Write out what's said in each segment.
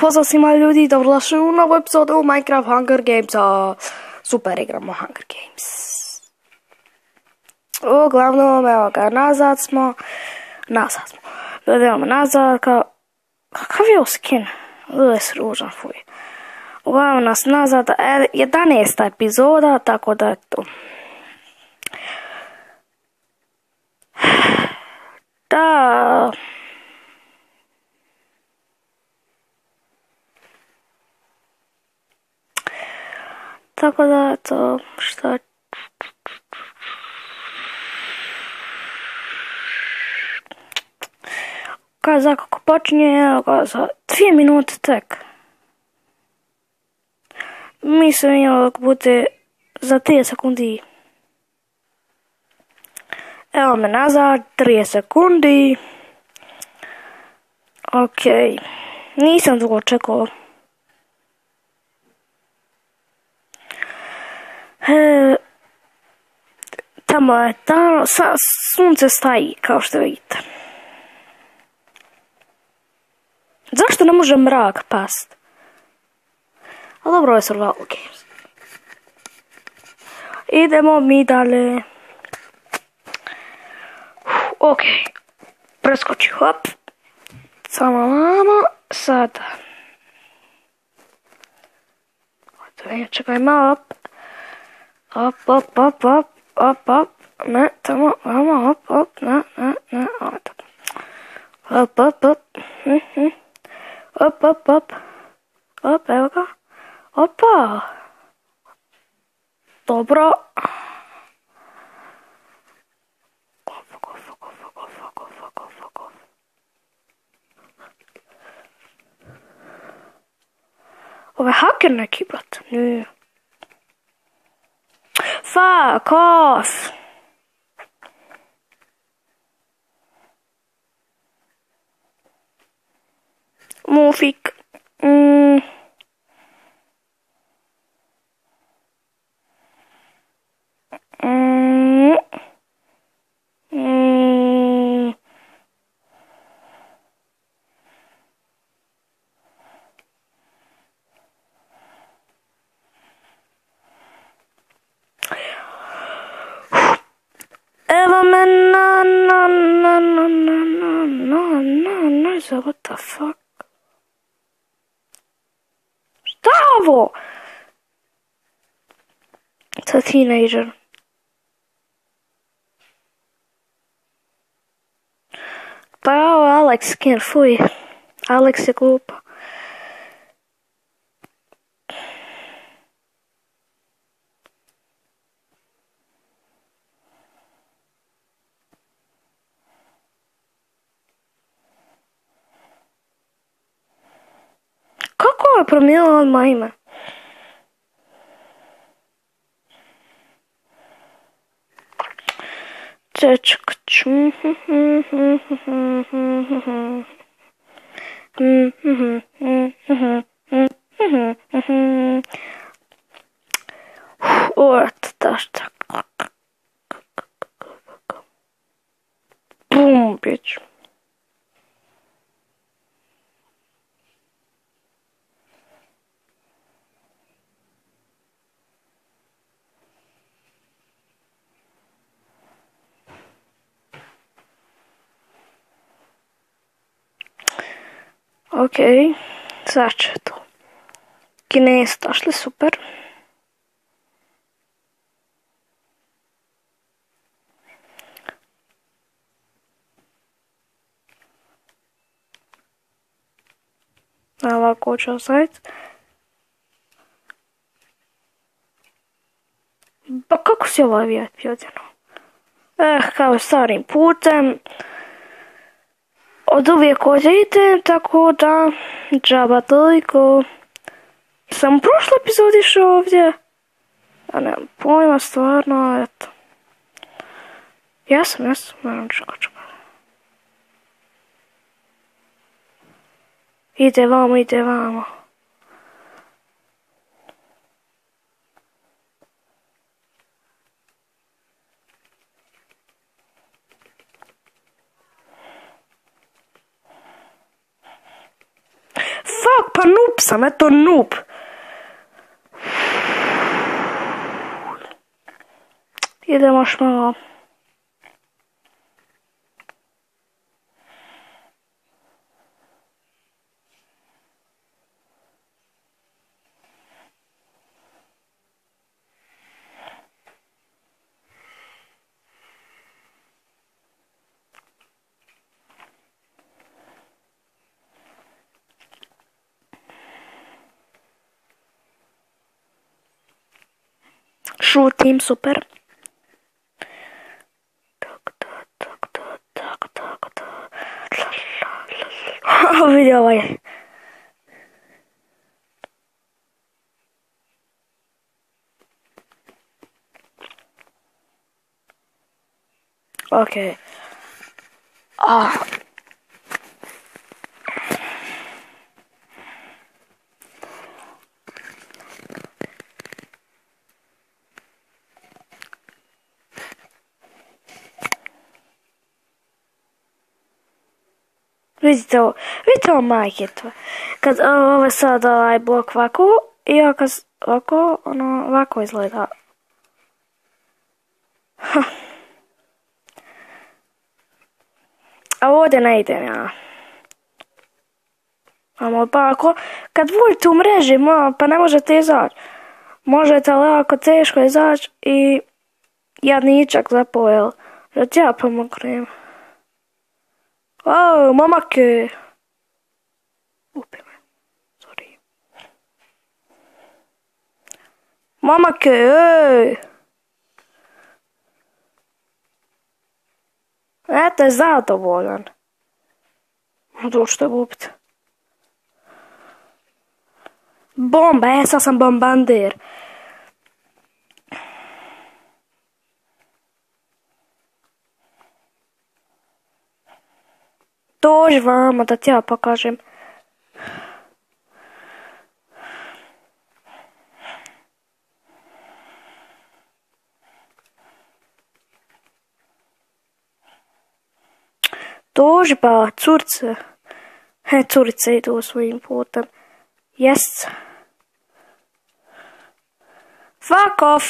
Pozdrav svima ljudi, dobrodošli u novu epizodu Minecraft Hunger Gamesa. Super igramo Hunger Games. Uglavnom, evo ga, nazad smo. Gledamo nazad, kakav je ovo skin? Ovo je ružan, fuj. Uglavnom nas nazad, 11. epizoda, tako da je to. Da... Tako da, to, šta... Kaza kako počinje, evo ga, za 2 minute tek. Mislim, evo ga bude za 30 sekundi. Evo me nazad, 30 sekundi. Okej, nisam dugo čekao. Tamo je sunce staji, kao što vidite. Zašto ne može mrak past? A dobro je survival games. Idemo mi dalje. Ok, preskoči, hop. Samo vamo, sada. Čekaj malo, hop, hop, hop, hop, hop, hop, ne, tamo, vamo, hop, hop, ne, ovdje. Hop, hop, hop, hop, hop, hop, hop, evo ga, opa, dobro. Ovo je haker neki, brat, nije. Fuck off! Mufik. Evo me, no, what the fuck? Šta ovo? It's a teenager. Pa ovo Alex skin, fuj. Alex je glupa. Kako je promijenila odmah ime? Čečkač. Bum, bitch. Okej, sad će to. Kinezi došli, super. Ovako ću ostaviti. Pa kako si ovaj VIP odjeno? Kao starim putem. Od uvijek ovdje idem, tako da džaba toliko. Sam u prošloj epizodi išao ovdje. Ja nemam pojma, stvarno, eto. Jesam, moram čekaj. Ide vamo. Pa noob sam, eto noob. Idemo još malo. Šutim, super. Vidi ovaj. Ok. Vidite ovo majke tvoje. Kad ovo je sad ovaj blok ovako, i kad ovako, ovako izgleda. A ovdje ne idem ja. Pa ako, kad budete u mreži, pa ne možete izaći. Možete lako teško izaći i jadničak zapojel. Da ti ja pomognem. Momake! Upi me. Sorry. Momake, ej! Eto je zadovoljan. Došto je upit. Bomba, sad sam bombarder. Dođi vamo da ti ja pokažem. Dođi pa, curce. Curice idu svojim putem. Yes. Fuck off.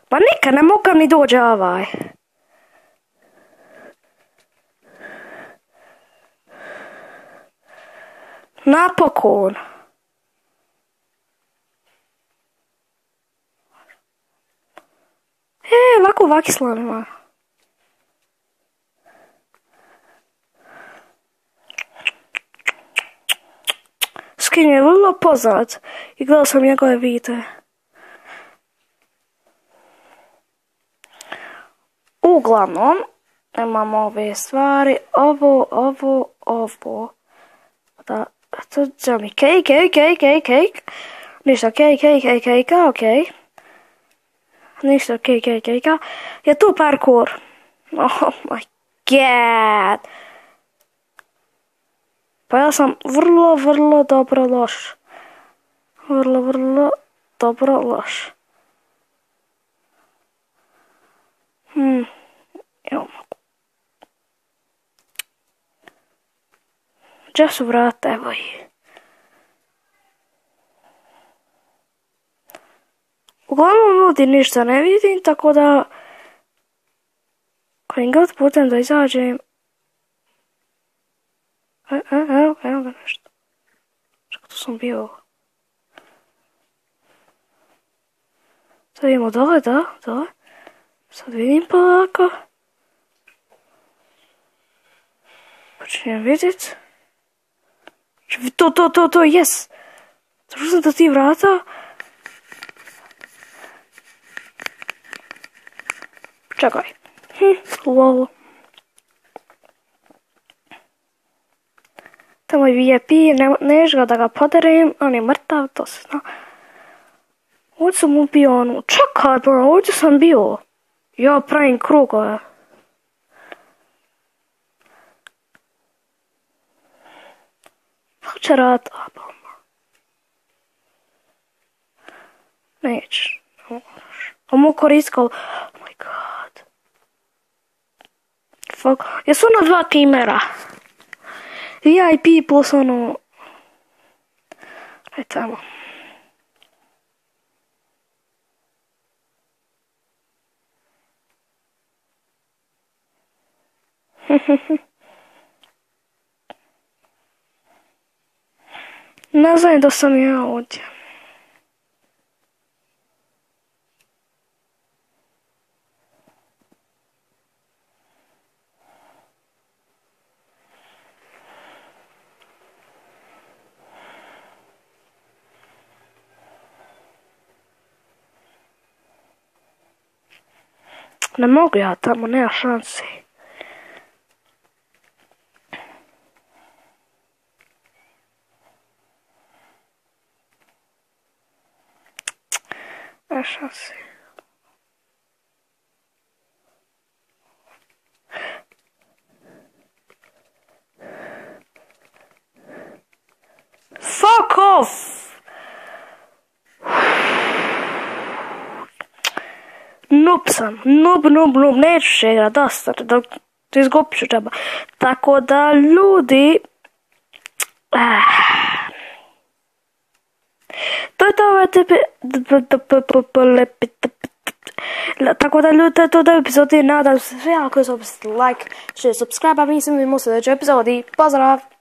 Pa nikad ne mogu ni dođi ovaj. Napokon. Ovako vakislanima. Skin je vrlo poznat i gledao sam njegove videe. Uglavnom, imamo ove stvari, ovo. Da, to će mi cake. Ništa, cake, okej. Ništa, cake. Je tu parkour. Oh my god. Pa ja sam vrlo dobro loš. Vrlo dobro loš. Evo mogu. Gdje su vrata? Evo ih. Uglavnom ljudi ništa ne vidim, tako da kojim god putem da izađem. Evo ga nešto. Čekaj, tu sam bio. Sad vidimo dole, dole. Sad vidim polako. Počinjem vidjet. To, yes. Zašto sam do ti vrata? Čekaj. Lol. Tamo je VIP, neš ga da ga podarim, on je mrtav, to se zna. Ovdje sam ubio onu, čekaj bro, ovdje sam bio. Ja pravim krugove. Kako će rad? Neće. Ovo koristkao. Oh my god. Fuck. Jesu ona dva timera? VIP plus ono... Aj tamo. Ne znam da sam ja ovdje. Ne mogu ja tamo, nema šanse. Nema šanse. Fuck off! Noob sam, noob, neću še igrat, dosta, da izgubit ću džaba. Tako da, ljudi... To je to, tako da ljudi, to je to da epizodi, nadam se sve, ako je like, share, subscribe, a mi se vidimo u sljedećoj epizodi, pozdrav!